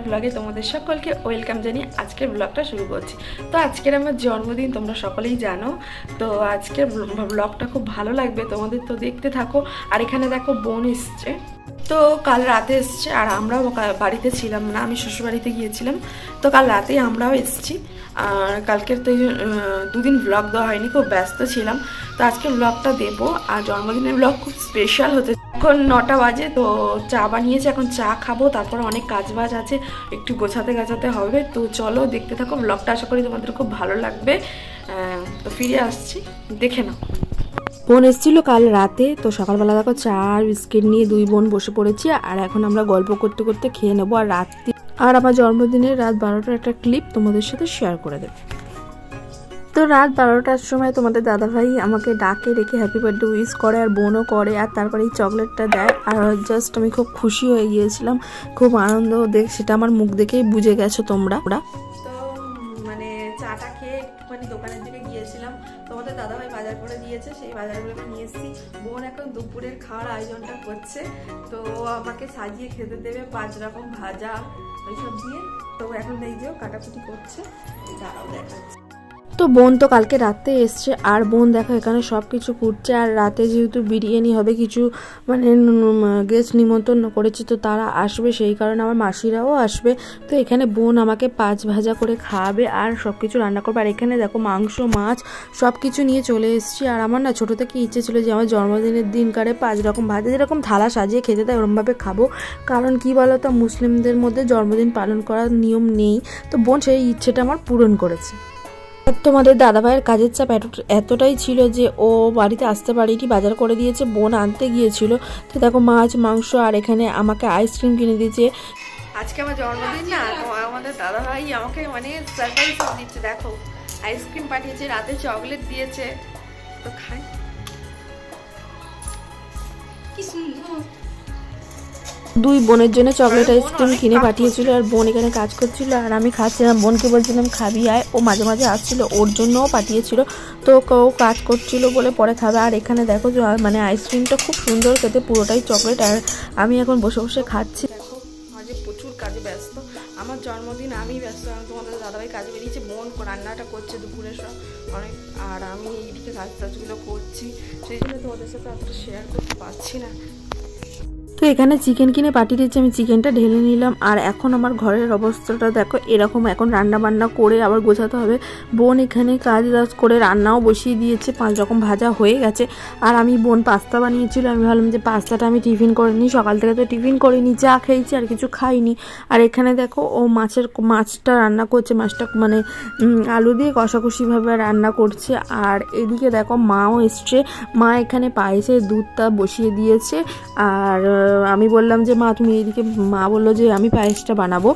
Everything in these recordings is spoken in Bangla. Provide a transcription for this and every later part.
ব্লগে তোমাদের সকলকে ওয়েলকাম জানিয়ে আজকের ব্লগটা শুরু করছি। তো আজকের আমার জন্মদিন, তোমরা সকলেই জানো। তো আজকের ব্লগটা খুব ভালো লাগবে তোমাদের, তো দেখতে থাকো। আর এখানে দেখো বোন এসছে, তো কাল রাতে এসছে, আর আমরাও বাড়িতে ছিলাম না, আমি শ্বশুরবাড়িতে গিয়েছিলাম। তো কাল রাতেই আমরাও এসছি। আর কালকের তো দুদিন ব্লগ দেওয়া হয়নি, খুব ব্যস্ত ছিলাম। তো আজকে ব্লগটা দেবো। আর জন্মদিনের ব্লগ খুব স্পেশাল হতে। এখন 9টা বাজে, তো চা বানিয়েছে, এখন চা খাবো। তারপর অনেক কাজবাজ আছে, একটু গোছাতে হবে। তো চলো দেখতে থাকো ব্লগটা, আশা করি তোমাদের খুব ভালো লাগবে। তো ফিরে আসছি, দেখে নাও। বোন এসেছিল কাল রাতে, তো সকালবেলা দেখো চা আর বিস্কিট নিয়ে দুই বোন বসে পড়েছি। আর এখন আমরা গল্প করতে করতে খেয়ে নেবো। আর রাত্রি আর আমার জন্মদিনের রাত 12টার একটা ক্লিপ তোমাদের সাথে শেয়ার করে দেব। তো রাত 12টার সময় তোমাদের দাদাভাই আমাকে ডাকে, রেখে হ্যাপি বার্থডে উইশ করে, আর বোনও করে, আর তারপরে এই চকলেটটা দেয়। আর জাস্ট আমি খুব খুশি হয়ে গিয়েছিলাম, খুব আনন্দ। সেটা আমার মুখ দেখেই বুঝে গেছো তোমরা। তো মানে চাটা খেয়ে একটুখানি দোকানের দিকে গিয়েছিলাম। তোমাদের দাদাভাই বাজার করে দিয়েছে, সেই বাজারগুলো আমি নিয়ে এসেছি। বোন এখন দুপুরের খাওয়ার আয়োজনটা করছে, তো আমাকে সাজিয়ে খেতে দেবে 5 রকম ভাজা ওইসব দিয়ে। তো এখন এই যে কাটাকুটি করছে, তারাও দেখাচ্ছে। তো বোন তো কালকে রাতে এসছে, আর বোন দেখো এখানে সব কিছু করছে। আর রাতে যেহেতু বিরিয়ানি হবে, কিছু মানে গেস্ট নিমন্ত্রণ করেছি, তো তারা আসবে, সেই কারণে আমার মাসিরাও আসবে। তো এখানে বোন আমাকে 5 ভাজা করে খাওয়াবে আর সব কিছু রান্না করবে। আর এখানে দেখো মাংস, মাছ সব কিছু নিয়ে চলে এসেছি। আর আমার না ছোটো থেকে ইচ্ছে ছিল যে আমার জন্মদিনের দিনকারে 5 রকম ভাজা, যেরকম থালা সাজিয়ে খেতে দেয় ওরকমভাবে খাবো। কারণ কি বলো তো, মুসলিমদের মধ্যে জন্মদিন পালন করার নিয়ম নেই। তো বোন সেই ইচ্ছেটা আমার পূরণ করেছে। তোমাদের দাদাভাইয়ের কাজের চাপ এতটাই ছিল যে ও বাড়িতে আসতে পারেনি, বাজার করে দিয়েছে, বোন আনতে গিয়েছিল। তো দেখো মাছ, মাংস, আর এখানে আমাকে আইসক্রিম কিনে দিয়েছে। আজকে আমার জন্মদিন না, তো আমাদের দাদাভাই আমাকে মানে সারপ্রাইজ দিচ্ছে। দেখো আইসক্রিম পাঠিয়েছে, রাতে চকলেট দিয়েছে, তো খাই। কি সুন্দর। দুই বোনের জন্য চকলেট আইসক্রিম কিনে পাঠিয়েছিল, আর বোন এখানে কাজ করছিল আর আমি খাচ্ছিলাম। বোনকে বলছিলাম খাবি আয়, ও মাঝে মাঝে আসছিল, ওর জন্যও পাঠিয়েছিল। তো ও কাজ করছিল বলে পরে খাবে। আর এখানে দেখো মানে আইসক্রিমটা খুব সুন্দর খেতে, পুরোটাই চকলেট। আর আমি এখন বসে বসে খাচ্ছি। দেখো আজ প্রচুর কাজে ব্যস্ত, আমার জন্মদিন আমি ব্যস্ত। তোমাদের দাদাভাই কাজে বেরিয়েছে, বোন রান্নাটা করছে দুপুরের সব অনেক, আর আমি এইদিকে কাজগুলো করছি, সেই জন্য তোমাদের সাথে অতটা শেয়ার করতে পারছি না। তো এখানে চিকেন কিনে পাঠিয়ে দিয়েছি, আমি চিকেনটা ঢেলে নিলাম। আর এখন আমার ঘরের অবস্থাটা দেখো এরকম, এখন রান্না বান্না করে আবার গোছাতে হবে। বোন এখানে কাজ করে রান্নাও বসিয়ে দিয়েছে, 5 রকম ভাজা হয়ে গেছে। আর আমি বোন পাস্তা বানিয়েছিল, আমি ভাবলাম যে পাস্তাটা আমি টিফিন করে নিই, সকাল থেকে তো টিফিন করিনি, চা খেয়েছি আর কিছু খাইনি। আর এখানে দেখো ও মাছটা রান্না করছে, মাছটা মানে আলু দিয়ে কষাকষিভাবে রান্না করছে। আর এদিকে দেখো মাও এসছে, মা এখানে পায়েসের দুধটা বসিয়ে দিয়েছে। আর আমি বললাম যে মা তুমি এইদিকে, মা বললো যে আমি পায়েসটা বানাবো।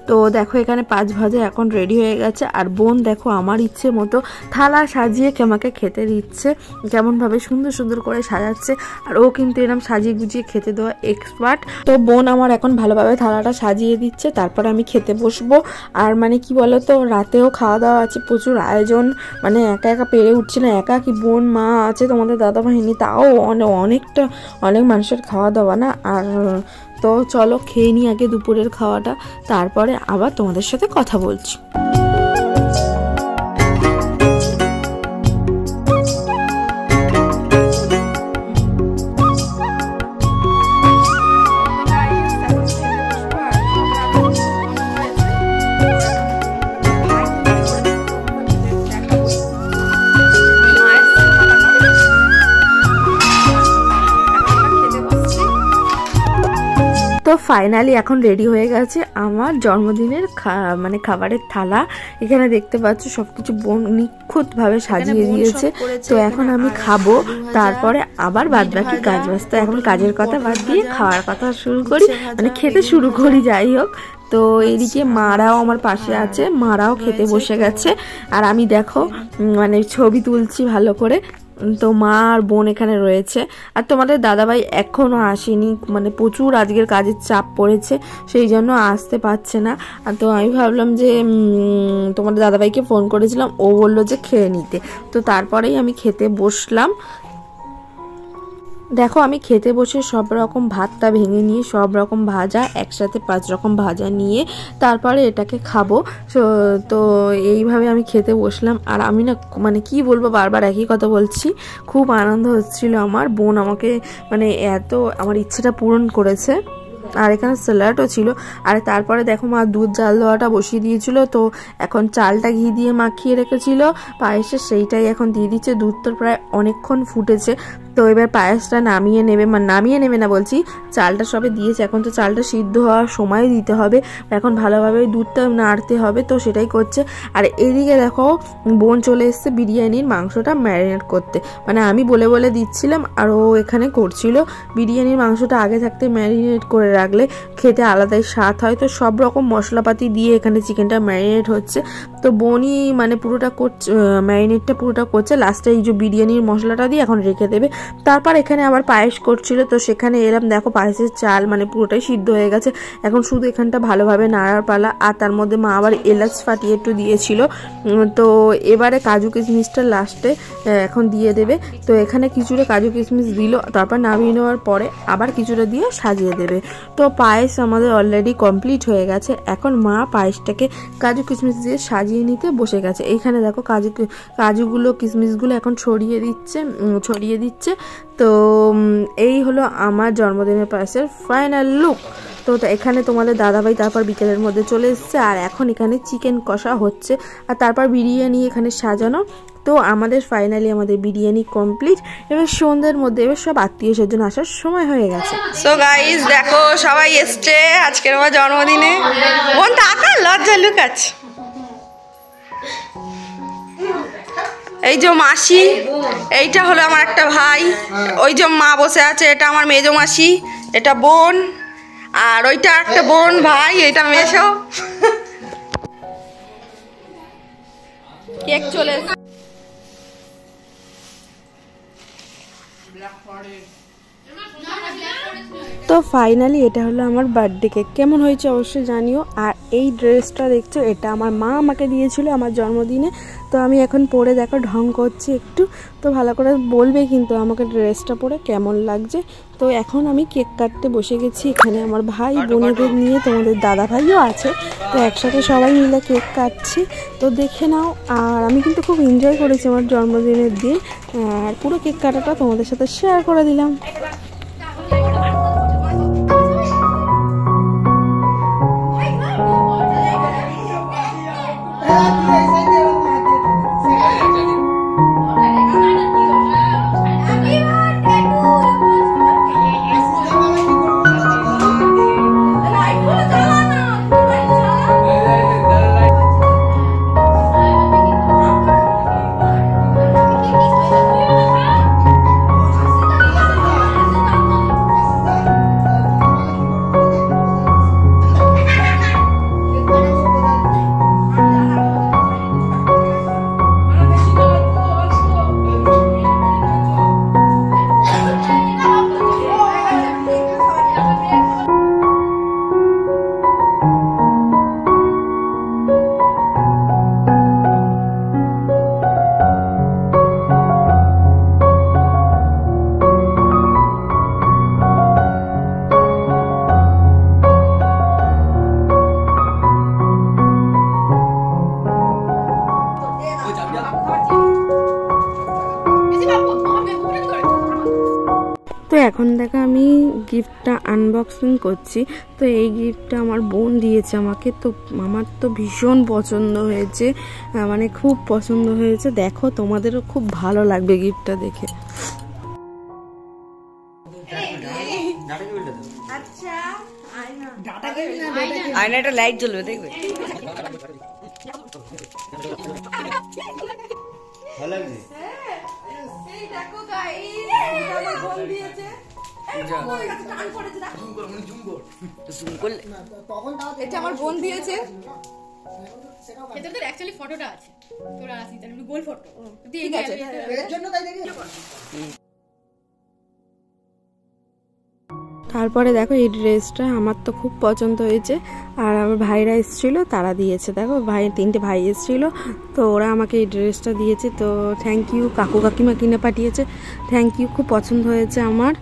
তো দেখো এখানে 5 ভাজা এখন রেডি হয়ে গেছে। আর বোন দেখো আমার ইচ্ছে মতো থালা সাজিয়ে আমাকে খেতে দিচ্ছে, কেমনভাবে সুন্দর সুন্দর করে সাজাচ্ছে। আর ও কিন্তু এরকম সাজিয়ে গুজিয়ে খেতে দেওয়া এক্সপার্ট। তো বোন আমার এখন ভালোভাবে থালাটা সাজিয়ে দিচ্ছে, তারপর আমি খেতে বসবো। আর মানে কি বলো তো, রাতেও খাওয়া দাওয়া আছে, প্রচুর আয়োজন, মানে একা একা পেরে উঠছি না। একা কি, বোন মা আছে, তোমাদের দাদা ভাইনি, তাও অনেক মানুষের খাওয়া দাওয়া না। আর তো চলো খেয়ে নিই আগে দুপুরের খাওয়াটা, তারপরে আবার তোমাদের সাথে কথা বলছি। তো ফাইনালি এখন রেডি হয়ে গেছে আমার জন্মদিনের মানে খাবারের থালা। এখানে দেখতে পাচ্ছ সবকিছু বোন নিখুঁতভাবে সাজিয়ে দিয়েছে। তো এখন আমি খাবো, তারপরে আবার বাদ বাকি কাজ ব্যস্ত। এখন কাজের কথা বাদ দিয়ে খাওয়ার কথা শুরু করি, মানে খেতে শুরু করি, যাই হোক। তো এইদিকে মারাও আমার পাশে আছে, মারাও খেতে বসে গেছে। আর আমি দেখো মানে ছবি তুলছি ভালো করে। তো মা আর বোন এখানে রয়েছে। আর তোমাদের দাদাভাই এখনো আসেনি, মানে প্রচুর আজকের কাজের চাপ পড়েছে, সেই জন্য আসতে পারছে না। আর তো আমি ভাবলাম যে তোমাদের দাদাভাইকে ফোন করেছিলাম, ও বললো যে খেয়ে নিতে। তো তারপরেই আমি খেতে বসলাম। দেখো আমি খেতে বসে সব রকম ভাতটা ভেঙে নিয়ে সব রকম ভাজা একসাথে 5 রকম ভাজা নিয়ে তারপরে এটাকে খাবো। তো এইভাবে আমি খেতে বসলাম। আর আমি না মানে কি বলবো, বারবার একই কথা বলছি, খুব আনন্দ হচ্ছিল আমার। বোন আমাকে মানে এত আমার ইচ্ছেটা পূরণ করেছে। আর এখানে স্যালাডও ছিল। আর তারপরে দেখো মা দুধ জাল দেওয়াটা বসিয়ে দিয়েছিল, তো এখন চালটা ঘি দিয়ে মাখিয়ে রেখেছিল পায়েসে, সেইটাই এখন দিয়ে দিচ্ছে। দুধ তো প্রায় অনেকক্ষণ ফুটেছে, তো এবার পায়েসটা নামিয়ে নেবে, মানে নামিয়ে নেবে না বলছি, চালটা সবে দিয়েছে, এখন তো চালটা সিদ্ধ হওয়ার সময় দিতে হবে, এখন ভালোভাবে দুধটা নাড়তে হবে, তো সেটাই করছে। আর এদিকে দেখো বোন চলে এসছে বিরিয়ানির মাংসটা ম্যারিনেট করতে, মানে আমি বলে বলে দিচ্ছিলাম আর ও এখানে করছিল। বিরিয়ানির মাংসটা আগে থাকতে ম্যারিনেট করে রাখলে খেতে আলাদাই স্বাদ হয়। তো সব রকম মশলাপাতি দিয়ে এখানে চিকেনটা ম্যারিনেট হচ্ছে, তো বোনই মানে পুরোটা করছে, ম্যারিনেটটা পুরোটা করছে। লাস্টে এই যে বিরিয়ানির মশলাটা দিয়ে এখন রেখে দেবে। তারপর এখানে আবার পায়েস করছিল, তো সেখানে এলাম, দেখো পায়েসের চাল মানে পুরোটাই সিদ্ধ হয়ে গেছে, এখন শুধু এখানটা ভালোভাবে নাড়ার পালা। আর তার মধ্যে মা আবার এলাচ ফাটিয়ে একটু দিয়েছিল। তো এবারে কাজু কিশমিশটা লাস্টে এখন দিয়ে দেবে। তো এখানে কিছুটা কাজু কিশমিশ দিল, তারপর নামিয়ে নেওয়ার পরে আবার কিছুটা দিয়ে সাজিয়ে দেবে। তো পায়েস আমাদের অলরেডি কমপ্লিট হয়ে গেছে। এখন মা পায়েসটাকে কাজু কিশমিশ দিয়ে সাজিয়ে নিতে বসে গেছে। এইখানে দেখো কাজুগুলো কিশমিশগুলো এখন ছড়িয়ে দিচ্ছে। তো এই হলো আমার জন্মদিনের পায়েসের ফাইনাল লুক। তো এখানে তোমাদের দাদাভাই তারপর বিকেলের মধ্যে চলে এসছে, আর এখন এখানে চিকেন কষা হচ্ছে, আর তারপর বিরিয়ানি এখানে সাজানো। তো আমাদের ফাইনালি আমাদের বিরিয়ানি কমপ্লিট। এবার সন্ধ্যের মধ্যে এবার সব আত্মীয় স্বজন আসার সময় হয়ে গেছে। সো গাইস দেখো সবাই এসছে আজকের আমার জন্মদিনে। বোন টাকা লজ্জা লুকাচ্ছে। এই যে মাসি, এইটা হলো আমার একটা ভাই, ওই যে মা বসে আছে, এটা আমার মেজো মাসি, এটা বোন, আর ওইটা একটা বোন ভাই, এটা মেশো। কেক চলে তো ফাইনালি এটা হলো আমার বার্থডে কেক। কেমন হয়েছে অবশ্যই জানিও। আর এই ড্রেসটা দেখছো, এটা আমার মা আমাকে দিয়েছিল আমার জন্মদিনে। তো আমি এখন পরে দেখো ঢং করছি একটু, তো ভালো করে বলবে কিন্তু আমাকে ড্রেসটা পরে কেমন লাগছে। তো এখন আমি কেক কাটতে বসে গেছি। এখানে আমার ভাই বোনেদের নিয়ে তোমাদের দাদা ভাইও আছে, তো একসাথে সবাই মিলে কেক কাটছি। তো দেখে নাও। আর আমি কিন্তু খুব এনজয় করেছি আমার জন্মদিনের দিন, আর পুরো কেক কাটাটা তোমাদের সাথে শেয়ার করে দিলাম। তো এখন দেখো আমি গিফটটা আনবক্সিং করছি। তো এই গিফটটা আমার বোন দিয়েছে আমাকে, তো আমার তো ভীষণ পছন্দ হয়েছে, মানে খুব পছন্দ হয়েছে। দেখো তোমাদেরও খুব ভালো লাগবে গিফটটা দেখে। আয়নাটা লাইট জ্বলবে দেখবে। ভালো লাগছে। এই দেখো গাইস, এটা আমার বোন দিয়েছে। এটা আমার বোন দিয়েছে। এটা তো অ্যাকচুয়ালি ফটোটা আছে, তোরা আসি তাহলে গোল ফটো। ঠিক আছে, এর জন্য তাই দেখি। তো তারপরে দেখো এই ড্রেসটা আমার তো খুব পছন্দ হয়েছে, আর আমার ভাইরা এসেছিলো তারা দিয়েছে। দেখো ভাই 3টে ভাই এসেছিলো, তো ওরা আমাকে এই ড্রেসটা দিয়েছে। তো থ্যাংক ইউ, কাকু কাকিমা কিনে পাঠিয়েছে, থ্যাংক ইউ, খুব পছন্দ হয়েছে আমার।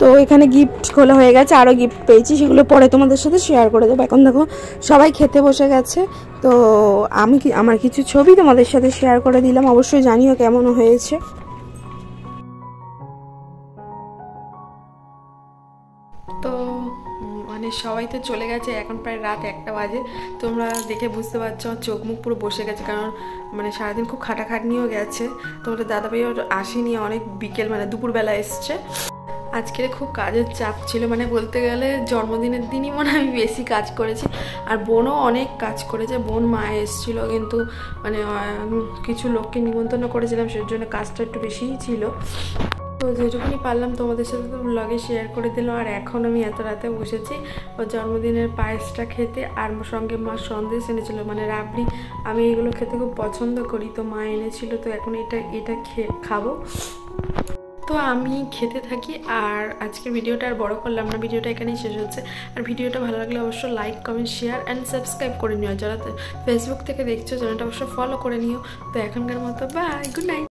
তো এখানে গিফট খোলা হয়ে গেছে, আরও গিফট পেয়েছি, সেগুলো পরে তোমাদের সাথে শেয়ার করে দেবো। এখন দেখো সবাই খেতে বসে গেছে, তো আমি আমার কিছু ছবি তোমাদের সাথে শেয়ার করে দিলাম, অবশ্যই জানিও কেমন হয়েছে। তো মানে সবাই তো চলে গেছে, এখন প্রায় রাত 1টা বাজে। তোমরা দেখে বুঝতে পারছো আমার চোখ মুখ পুরো বসে গেছে, কারণ মানে সারাদিন খুব খাটাখাটনিও গেছে। তোমাদের দাদাভাইও আসেনি, অনেক বিকেল মানে দুপুরবেলা এসছে। আজকে খুব কাজের চাপ ছিল, মানে বলতে গেলে জন্মদিনের দিনই মনে আমি বেশি কাজ করেছি, আর বোনও অনেক কাজ করেছে। বোন মায়ে এসেছিলো, কিন্তু মানে কিছু লোককে নিমন্ত্রণ করেছিলাম, সেই জন্য কাজটা একটু বেশিই ছিল। তো যেটুকুনি পারলাম তোমাদের সাথে তো ব্লগে শেয়ার করে দিলাম। আর এখন আমি এত রাতে বসেছি ওর জন্মদিনের পায়েসটা খেতে, আর সঙ্গে মা সন্দেশ এনেছিল মানে রাবড়ি, আমি এগুলো খেতে খুব পছন্দ করি, তো মা এনেছিল। তো এখন এটা খাবো। তো আমি খেতে থাকি, আর আজকের ভিডিওটা আর বড় করলাম না, ভিডিওটা এখানেই শেষ হচ্ছে। আর ভিডিওটা ভালো লাগলে অবশ্যই like, comment, share and subscribe করে নিও। যারা ফেসবুক থেকে দেখছো চ্যানেলটা অবশ্যই ফলো করে নিও। তো এখনকার মতো বাই, গুড নাইট।